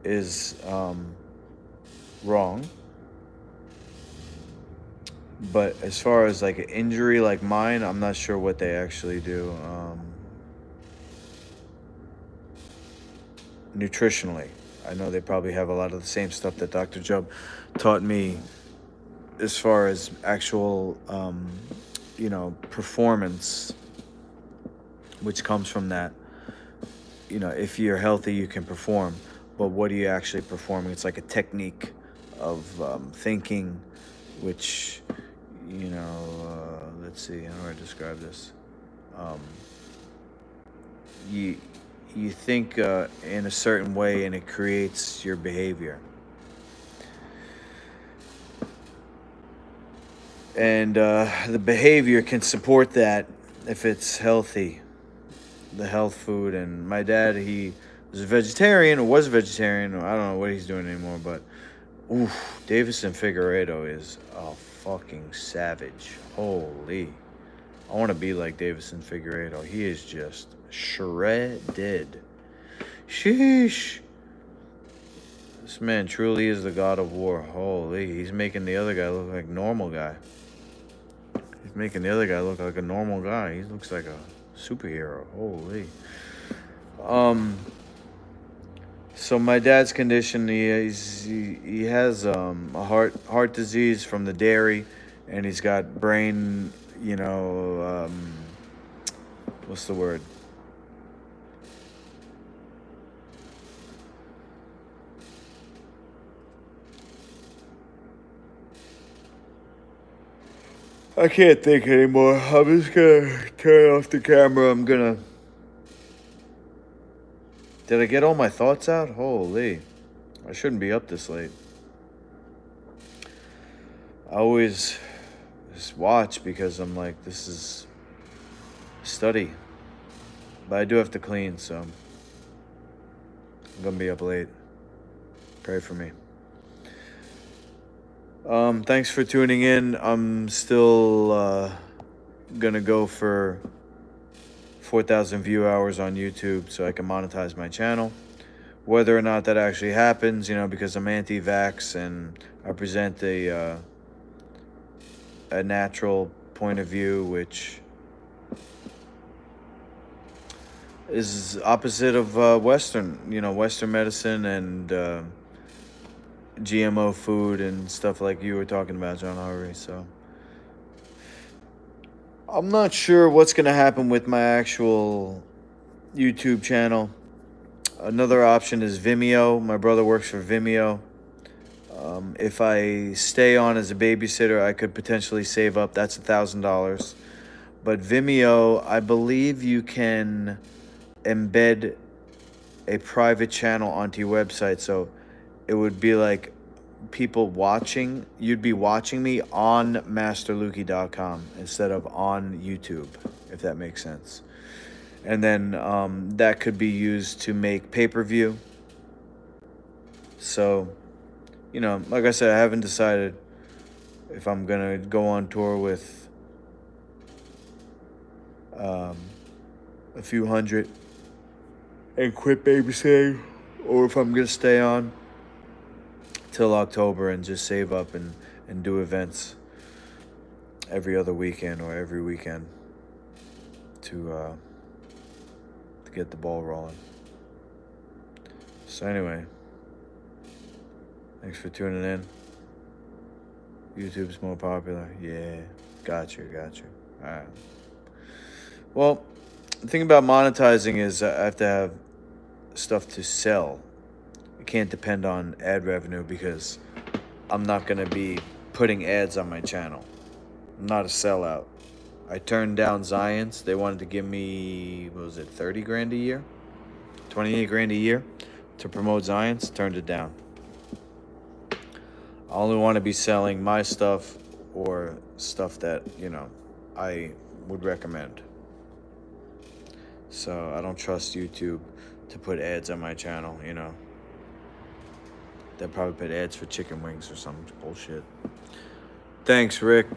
is wrong, but as far as like an injury like mine, I'm not sure what they actually do nutritionally. I know they probably have a lot of the same stuff that Dr. Jubb taught me as far as actual, you know, performance, which comes from that. You know, if you're healthy, you can perform. But what are you actually performing? It's like a technique of thinking, which, you know, let's see, how do I describe this? You think in a certain way, and it creates your behavior. And the behavior can support that if it's healthy, the health food. And my dad, he was a vegetarian, or was a vegetarian, or I don't know what he's doing anymore, but oof, Davison Figueiredo is a fucking savage. Holy. I want to be like Davison Figueiredo. He is just shredded. Sheesh. This man truly is the god of war. Holy. He's making the other guy look like a normal guy. He's making the other guy look like a normal guy. He looks like a superhero. Holy. So my dad's condition, he has a heart disease from the dairy, and he's got brain, you know, what's the word? I can't think anymore. I'm just gonna turn off the camera. I'm gonna. Did I get all my thoughts out? Holy. I shouldn't be up this late. I always just watch because I'm like, this is study. But I do have to clean, so I'm gonna be up late. Pray for me. Thanks for tuning in. I'm still gonna go for 4,000 view hours on YouTube so I can monetize my channel. Whether or not that actually happens, you know, because I'm anti-vax and I present a natural point of view, which is opposite of Western medicine and GMO food and stuff like you were talking about, John Harvey. So I'm not sure what's going to happen with my actual YouTube channel. Another option is Vimeo. My brother works for Vimeo. If I stay on as a babysitter, I could potentially save up. That's $1,000. But Vimeo, I believe you can embed a private channel onto your website. So it would be like people watching. You'd be watching me on masterlukey.com instead of on YouTube, if that makes sense. And then that could be used to make pay-per-view. So, you know, like I said, I haven't decided if I'm going to go on tour with a few hundred and quit babysitting, or if I'm going to stay on till October and just save up and do events every other weekend or every weekend to get the ball rolling. So anyway, thanks for tuning in. YouTube's more popular. Yeah, got you. All right. Well, the thing about monetizing is I have to have stuff to sell. I can't depend on ad revenue because I'm not going to be putting ads on my channel. I'm not a sellout. I turned down Zions. They wanted to give me, what was it, 30 grand a year? 28 grand a year to promote Zions. Turned it down. I only want to be selling my stuff or stuff that, you know, I would recommend. So I don't trust YouTube to put ads on my channel, you know. They'll probably put ads for chicken wings or some bullshit. Thanks, Rick.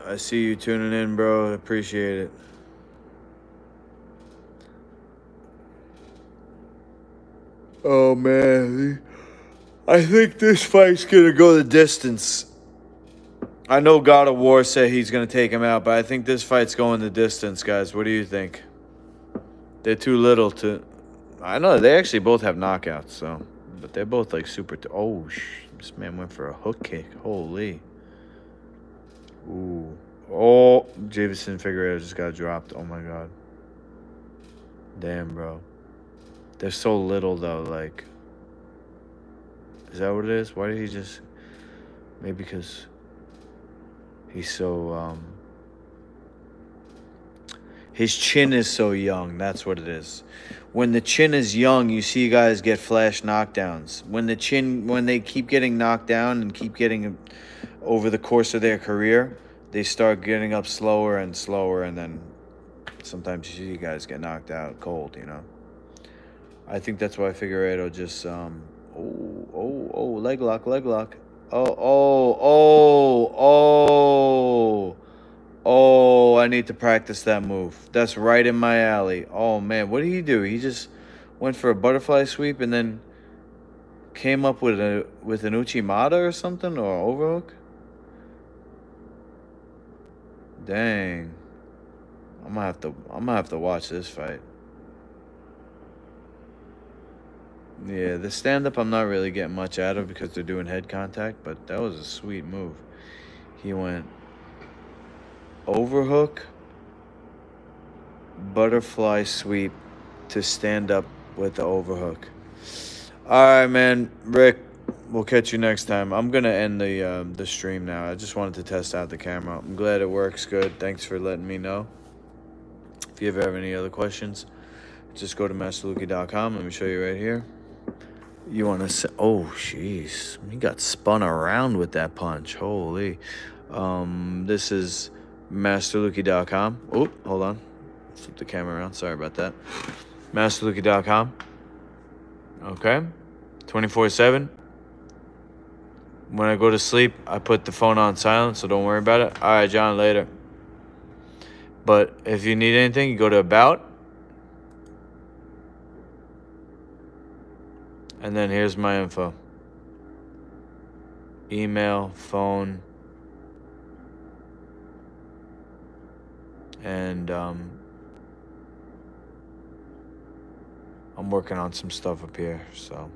I see you tuning in, bro. Appreciate it. Oh, man. I think this fight's going to go the distance. I know God of War said he's going to take him out, but I think this fight's going the distance, guys. What do you think? They're too little to... I know, they actually both have knockouts, so... But they're both, like, super... This man went for a hook kick. Holy. Ooh. Oh, Javison Figueroa just got dropped. Oh, my God. Damn, bro. They're so little, though, like... Is that what it is? Why did he just... Maybe because... He's so, his chin is so young. That's what it is. When the chin is young, you see guys get flash knockdowns. When they keep getting knocked down and keep getting over the course of their career, they start getting up slower and slower, and then sometimes you see guys get knocked out cold, you know. I think that's why Figueiredo just, leg lock. Oh, I need to practice that move. That's right in my alley. Oh, man, what did he do? He just went for a butterfly sweep and then came up with an Uchimata or something, or overhook? Dang. I'm gonna have to watch this fight. Yeah, the stand-up I'm not really getting much out of because they're doing head contact, but that was a sweet move. He went overhook, butterfly sweep to stand up with the overhook. All right, man. Rick, We'll catch you next time. I'm gonna end the stream now. I just wanted to test out the camera. I'm glad it works good. Thanks for letting me know. If you ever have any other questions, just go to masterluki.com. Let me show you right here. You want to say, oh, jeez. He got spun around with that punch. Holy. This is masterluki.com. Oh, hold on. Flip the camera around. Sorry about that. masterluki.com. Okay. 24/7. When I go to sleep, I put the phone on silent, so don't worry about it. All right, John, later. But if you need anything, you go to About. And then here's my info. Email, phone. And I'm working on some stuff up here, so.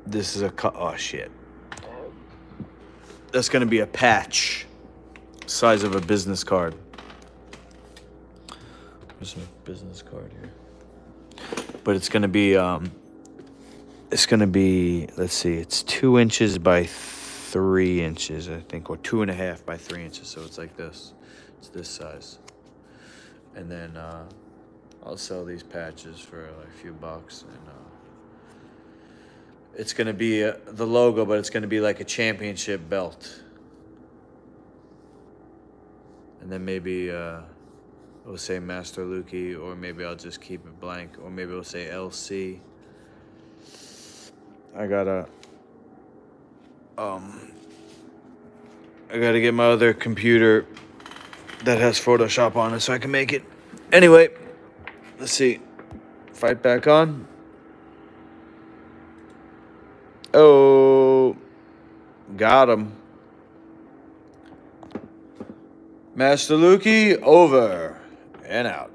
This is a oh shit. That's gonna be a patch, size of a business card. There's a business card here, but it's gonna be let's see, it's 2 inches by 3 inches, I think, or 2.5 by 3 inches. So it's like this. It's this size, and then I'll sell these patches for like a few bucks, and it's going to be the logo, but it's going to be like a championship belt. And then maybe it'll say Master Luki, or maybe I'll just keep it blank, or maybe it'll say LC. I gotta get my other computer that has Photoshop on it so I can make it. Anyway, let's see. Fight back on. Oh, got him. Master Luki, over and out.